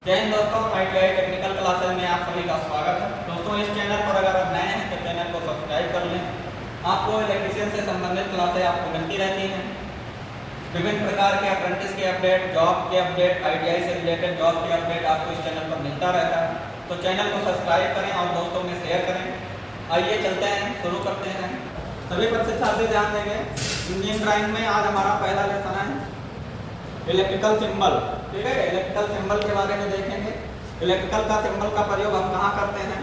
जय हिंद दोस्तों, ITI technical classes में आप सभी का स्वागत है। दोस्तों, इस चैनल पर अगर आप नए हैं तो चैनल को सब्सक्राइब कर लें। आपको इलेक्ट्रीशियन से संबंधित क्लासें आपको मिलती रहती हैं। विभिन्न प्रकार के अप्रेंटिस के अपडेट, जॉब के अपडेट, ITI से रिलेटेड जॉब के अपडेट आपको इस चैनल पर मिलता रहता है। तो चैनल को सब्सक्राइब करें और दोस्तों में शेयर करें। आइए चलते हैं, शुरू करते हैं। सभी प्रशिक्षार्थी ध्यान देंगे। इंजीनियरिंग ड्राइंग में आज हमारा पहला लेसन है इलेक्ट्रिकल सिंबल। ठीक है, इलेक्ट्रिकल सिंबल के बारे में देखेंगे। इलेक्ट्रिकल का सिंबल का प्रयोग हम कहाँ करते हैं?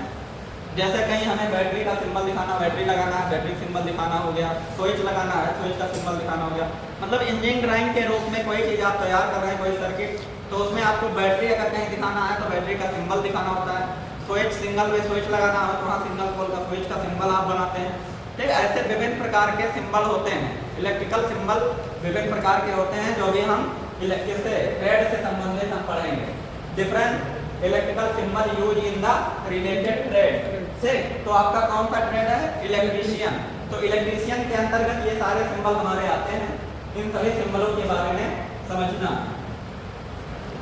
जैसे कहीं हमें बैटरी का सिंबल दिखाना, बैटरी लगाना है, बैटरी सिंबल दिखाना हो गया। स्विच लगाना है, स्विच का सिंबल दिखाना हो गया। मतलब इंजीनियरिंग ड्राइंग के रूप में कोई चीज़ आप तैयार कर रहे हैं, कोई सर्किट, तो उसमें आपको बैटरी अगर कहीं दिखाना है तो बैटरी का सिंबल दिखाना होता है। स्विच, सिंगल में स्विच लगाना है तो वहाँ सिंगल पोल का स्विच का सिंबल आप बनाते हैं। ठीक है, ऐसे विभिन्न प्रकार के सिंबल होते हैं। इलेक्ट्रिकल सिंबल विभिन्न प्रकार के होते हैं जो भी हम इलेक्ट्रिक से ट्रेड से संबंधित हम पढ़ेंगे। Different electrical symbol use in the related trade से। तो आपका कौन सा ट्रेड है? इलेक्ट्रीशियन। तो इलेक्ट्रीशियन के अंतर्गत ये सारे सिंबल हमारे आते हैं। इन सभी सिंबलों के बारे में समझना।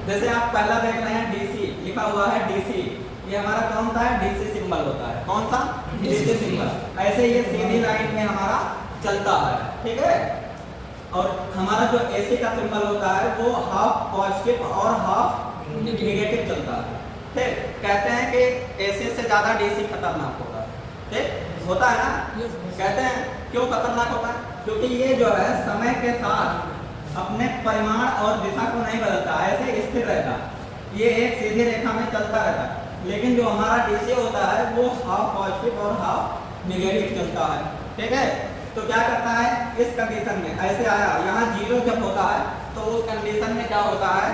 जैसे आप पहला देख रहे हैं डीसी लिखा हुआ है, डीसी ये हमारा कौन सा है? डीसी सिंबल होता है। कौन सा? DC symbol. ऐसे ये सीधी लाइन में हमारा चलता है। ठीक है, और हमारा जो एसी का सिंबल होता है वो हाफ पॉजिटिव और हाफ नेगेटिव चलता है। ठीक, कहते हैं कि एसी से ज्यादा डीसी खतरनाक होता है। ठीक होता है ना? कहते हैं क्यों खतरनाक होता है? क्योंकि ये जो है समय के साथ अपने परिमाण और दिशा को नहीं बदलता, ऐसे स्थिर रहता। ये एक सीधी रेखा में चलता रहता है। लेकिन जो हमारा डीसी होता है वो हाफ पॉजिटिव और हाफ नेगेटिव चलता है। ठीक है, तो क्या करता है इस कंडीशन में? ऐसे आया, यहाँ जीरो जब होता है तो उस कंडीशन में क्या होता है?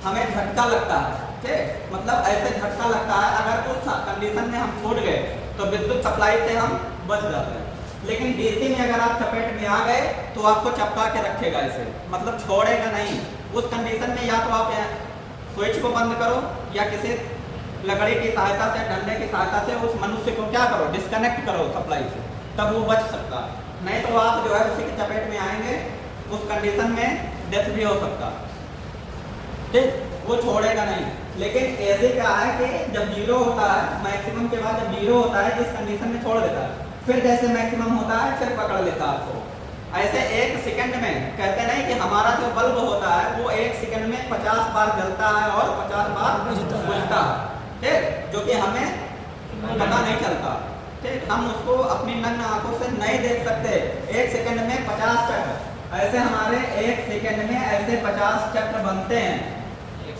हमें झटका लगता है। ठीक, मतलब ऐसे झटका लगता है। अगर उस कंडीशन में हम छूट गए तो विद्युत सप्लाई से हम बच जाते हैं। लेकिन डीसी में अगर आप चपेट में आ गए तो आपको चपका के रखेगा, इसे मतलब छोड़ेगा नहीं। उस कंडीशन में या तो आप स्विच को बंद करो या किसी लकड़ी की सहायता से, डंडे की सहायता से उस मनुष्य को क्या करो? डिस्कनेक्ट करो सप्लाई से, तब वो बच सकता है। नहीं तो आप जो है उसी के चपेट में आएंगे, उस कंडीशन में डेथ भी हो सकता है। ठीक, वो छोड़ेगा नहीं। लेकिन ऐसे क्या है कि जब जीरो होता है, मैक्सिमम के बाद जब जीरो होता है इस कंडीशन में छोड़ देता है, फिर जैसे मैक्सिमम होता है फिर पकड़ लेता है आपको। ऐसे एक सेकंड में, कहते नहीं कि हमारा जो बल्ब होता है वो एक सेकंड में 50 बार जलता है और 50 बार बुझता है। ठीक, जो कि हमें पता नहीं चलता। ठीक, हम उसको अपनी नग्न आंखों से नहीं देख सकते। एक सेकंड में 50 चक्र, ऐसे हमारे एक सेकंड में ऐसे 50 चक्र बनते हैं।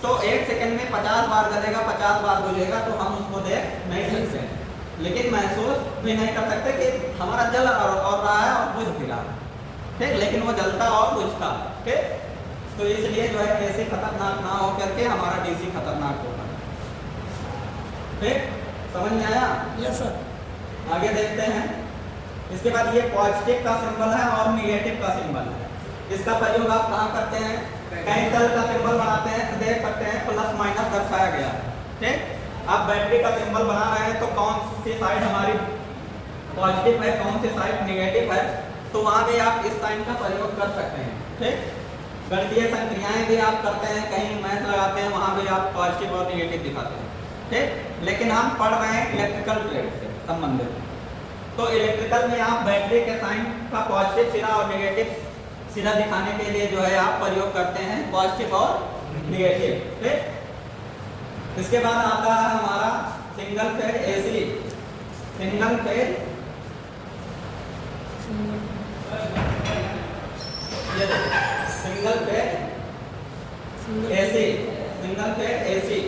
तो एक सेकंड में 50 बार जलेगा, 50 बार बुझेगा, तो हम उसको देख नहीं सकते, लेकिन महसूस भी नहीं कर सकते कि हमारा जल और रहा है और बुझ भी रहा है। ठीक, लेकिन वो जलता और बुझता। ठीक, तो इसलिए जो है ऐसे खतरनाक ना हो करके हमारा डीसी खतरनाक होगा। ठीक, समझ में आया? Yes sir. आगे देखते हैं। इसके बाद ये पॉजिटिव का सिंबल है और निगेटिव का सिंबल है। इसका प्रयोग आप कहाँ करते हैं? कहीं सेल का सिंबल बनाते हैं तो देख सकते हैं प्लस माइनस दर्शाया गया है। ठीक, आप बैटरी का सिंबल बना रहे हैं तो कौन सी साइड हमारी पॉजिटिव है, कौन सी साइड निगेटिव है, तो वहाँ भी आप इस साइन का प्रयोग कर सकते हैं। ठीक, गणितीय संक्रियाएं भी आप करते हैं, कहीं मैथ लगाते हैं, वहाँ भी आप पॉजिटिव और निगेटिव दिखाते हैं। ठीक, लेकिन हम पढ़ रहे हैं इलेक्ट्रिकल ट्रेड से संबंधित। तो इलेक्ट्रिकल में आप बैटरी के साइन का पॉजिटिव सिरा और नेगेटिव सिरा दिखाने के लिए जो है आप प्रयोग करते हैं पॉजिटिव और नेगेटिव। ठीक, इसके बाद आता है हमारा single phase AC. Single phase single phase AC, single phase AC.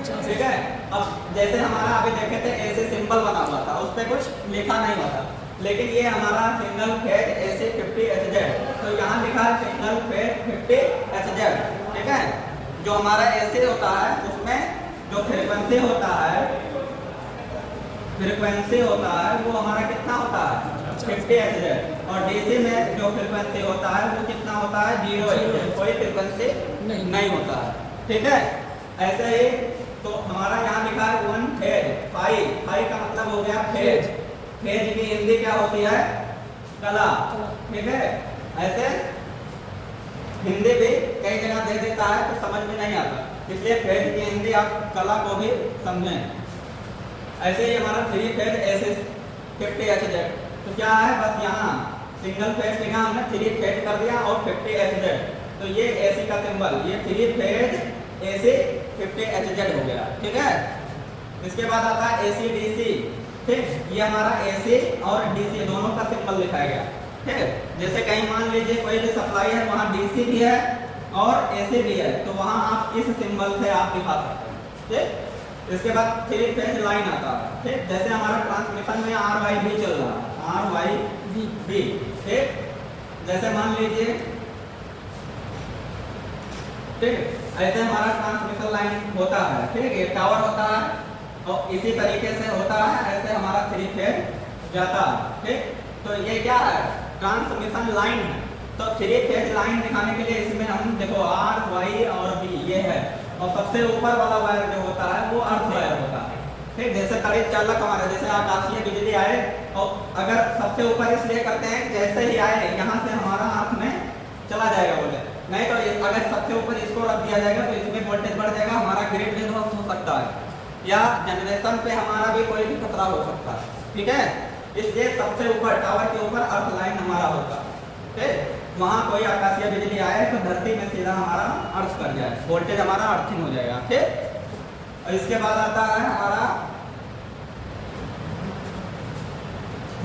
ठीक है, अब जैसे हमारा अभी देखे थे ऐसे सिंबल बना हुआ था, उस पर कुछ लिखा नहीं हुआ था, लेकिन ये हमारा सिंगल फेज एसी 50 HZ, तो यहाँ लिखा है सिंगल फेज 50 HZ। ठीक है, जो हमारा एसी होता है उसमें जो फ्रीक्वेंसी होता है, वो हमारा कितना होता है? 50 HZ। और डीसी में जो फ्रीक्वेंसी होता है वो कितना होता है? 0 HZ, कोई फ्रीक्वेंसी नहीं होता है। ठीक है, ऐसे ही तो हमारा यहाँ लिखा है 1 फेज, फाई का मतलब हो गया फेज। फेज की हिंदी क्या होती है? कला। ठीक है, ऐसे हिंदी भी कई जगह दे देता है तो समझ में नहीं आता। इसलिए फेज की हिंदी आप कला को भी समझें। ऐसे ही हमारा 3 फेज AC 50Hz, तो क्या है, बस यहाँ सिंगल फेज लिखा हमने, 3 फेज कर दिया और 50Hz, तो ये AC का सिंबल, ये 3 फेज AC 50Hz हो गया, ठीक है। इसके बाद आता है AC DC, ठीक, ये हमारा AC और DC दोनों का सिंबल लिखाया गया, ठीक है। जैसे कहीं मान लीजिए कोई भी सप्लाई है, वहाँ DC भी है और AC भी है, तो वहाँ आप इस सिंबल से आप दिखा सकते हैं, ठीक। इसके बाद 3 फेज लाइन आता है, ठीक, जैसे हमारा ट्रांसमिशन में RYB चल रहा है, RYB, ठीक, जैसे मान लीजिए, ठीक, ऐसे हमारा ट्रांसमिशन लाइन होता है, ठीक, ये टावर होता है और इसी तरीके से होता है, ऐसे हमारा 3 फेज जाता है, ठीक। तो ये क्या है, ट्रांसमिशन लाइन है, तो 3 फेज लाइन दिखाने के लिए इसमें हम देखो R Y और B ये है, और सबसे ऊपर वाला वायर जो होता है वो अर्थ वायर होता है, ठीक। जैसे करीब चालक हमारे, जैसे आकाशीय बिजली आए और अगर सबसे ऊपर इसलिए करते हैं जैसे ही आए यहाँ से हमारा अर्थ में चला जाएगा वोल्टेज, नहीं तो अगर सबसे ऊपर इसको रख दिया जाएगा तो इसमें वोल्टेज बढ़ जाएगा, हमारा ग्रिड में ध्वस्त हो सकता है या जनरेशन पे हमारा भी कोई भी खतरा हो सकता है, ठीक है। इसलिए सबसे ऊपर टावर के ऊपर अर्थ लाइन हमारा होगा, ठीक। वहाँ कोई आकाशीय बिजली आए तो धरती में सीधा हमारा अर्थ कर जाए, वोल्टेज हमारा अर्थिंग हो जाएगा, ठीक। और इसके बाद आता है हमारा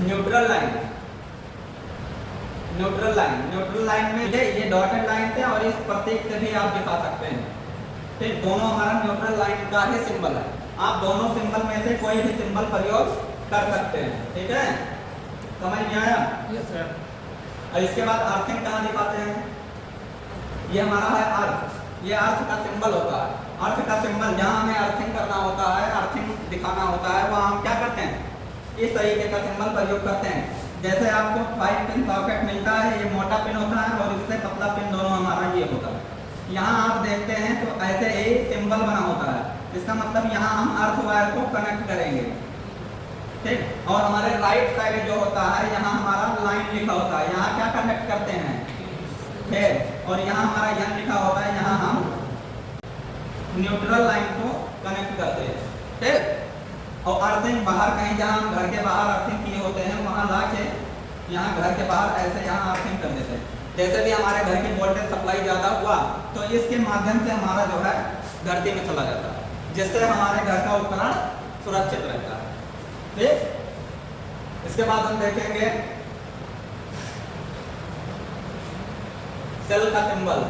न्यूट्रल लाइन। न्यूट्रल लाइन में ये डॉटेड लाइन से और इस प्रतीक से भी आप दिखा सकते हैं, ठीक। दोनों हमारा न्यूट्रल लाइन का ही सिंबल है, आप दोनों सिंबल में से कोई भी सिंबल प्रयोग कर सकते हैं, ठीक है, समझ में आया? Yes sir. और इसके बाद अर्थिंग कहाँ दिखाते हैं, ये हमारा है अर्थ, ये अर्थ का सिंबल होता है, अर्थ का सिंबल जहाँ हमें अर्थिंग करना होता है, अर्थिंग दिखाना होता है, वहाँ हम क्या करते हैं, इस तरीके का सिंबल प्रयोग करते हैं। जैसे आपको 5 पिन सॉकेट मिलता है, ये मोटा पिन होता है और इससे पतला पिन दोनों हमारा ये होता है, यहाँ आप देखते हैं तो ऐसे ही सिंबल बना होता है, इसका मतलब यहाँ हम अर्थ वायर को कनेक्ट करेंगे, ठीक। और हमारे राइट साइड जो होता है यहाँ हमारा लाइन लिखा होता है, यहाँ क्या कनेक्ट करते हैं, ठीक, और यहाँ हमारा यन लिखा होता है, यहाँ हम न्यूट्रल लाइन को कनेक्ट करते हैं, ठीक। और अर्थिंग बाहर कहीं जहाँ हम घर के बाहर अर्थिंग किए होते हैं वहाँ ला के यहाँ घर के बाहर ऐसे यहाँ अर्थिंग कर देते हैं। जैसे भी हमारे घर की वोल्टेज सप्लाई ज़्यादा हुआ तो इसके माध्यम से हमारा जो है धरती में चला जाता है, जिससे हमारे घर का उपकरण सुरक्षित रहता है, ठीक। इसके बाद हम देखेंगे सेल का सिंबल,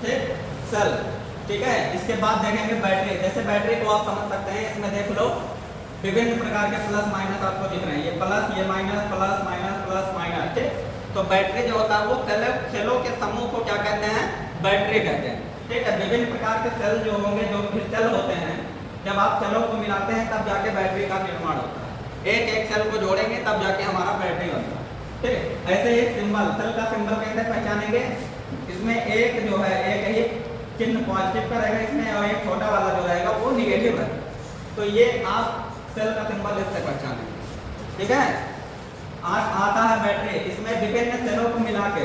ठीक, सेल, ठीक है। इसके बाद देखेंगे बैटरी। जैसे बैटरी को आप समझ सकते हैं, इसमें देख लो विभिन्न प्रकार के प्लस माइनस आपको दिख रहे हैं, ये प्लस, ये माइनस, प्लस माइनस, ठीक। तो बैटरी जो होता है वो सेलों के समूह को क्या कहते हैं, बैटरी कहते हैं, ठीक है। विभिन्न प्रकार के सेल जो होंगे, जो क्रिस्टल होते हैं, जब आप सेलों को मिलाते हैं तब जाके बैटरी का निर्माण होता है, एक एक सेल को जोड़ेंगे तब जाके हमारा बैटरी बनता है, ठीक। ऐसे ही सिंबल, सेल का सिंबल कैसे पहचानेंगे, इसमें एक जो है एक ही चिन्ह पॉजिटिव का रहेगा इसमें और एक छोटा वाला जो रहेगा वो निगेटिव है, तो ये आप सेल का सिंबल इससे पहचानेंगे, ठीक है। आज आता है बैटरी, इसमें विभिन्न सेलों को मिला के,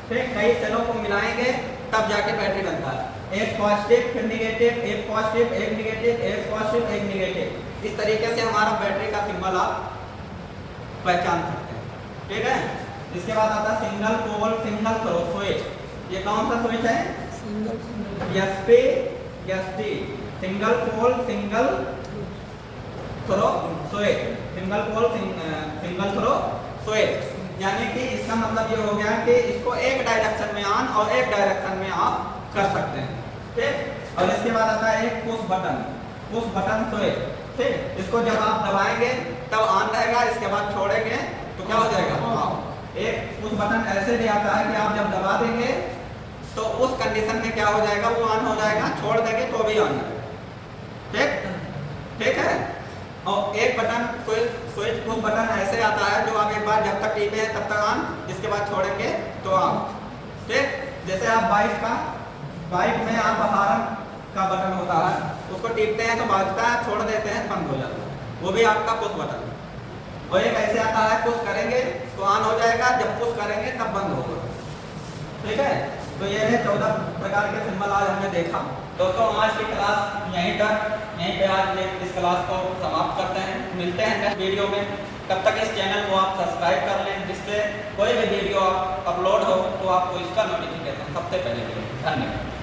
ठीक, कई सेलों को मिलाएंगे तब जाके बैटरी बनता है, एक पॉजिटिव फिर निगेटिव, एक पॉजिटिव एक निगेटिव, एक पॉजिटिव एक निगेटिव, इस तरीके से हमारा बैटरी का सिंबल आप पहचान सकते हैं, ठीक है। इसके बाद आता है single pole single throw switch. ये कौन सा स्विच है, SP ST, single pole single throw switch, single pole single throw switch, यानी कि इसका मतलब ये हो गया कि इसको एक डायरेक्शन में ऑन और एक डायरेक्शन में ऑफ कर सकते हैं, ठीक। और इसके बाद आता है एक पुश बटन स्विच, ठीक। इसको जब आप दबाएंगे तब ऑन रहेगा, इसके बाद छोड़ेंगे तो क्या हो जाएगा ऑफ। एक पुश बटन ऐसे भी आता है कि आप जब दबा देंगे तो उस कंडीशन में क्या हो जाएगा, वो ऑन हो जाएगा, छोड़ देंगे तो भी ऑन है, ठीक है। और एक बटन स्विच पुश बटन ऐसे आता है जो आप एक बार जब तक टीपे हैं तब तक ऑन, इसके बाद छोड़ेंगे तो ऑफ, ठीक। जैसे आप बाइक में आप हॉर्न का बटन होता है, उसको टीपते हैं तो बजता है, छोड़ देते हैं बंद हो जाता है, वो भी आपका पुश बटन है। और एक ऐसे आता है पुश करेंगे तो ऑन हो जाएगा, जब पुश करेंगे तब बंद होगा, ठीक है। तो ये है 14 प्रकार के सिंबल आज हमने देखा। दोस्तों आज की क्लास यहीं पे आज इस क्लास को समाप्त करते हैं। मिलते हैं नेक्स्ट वीडियो में। तब तक इस चैनल को आप सब्सक्राइब कर लें, जिससे कोई भी वीडियो अपलोड हो तो आपको इसका नोटिफिकेशन सबसे पहले मिले। धन्यवाद।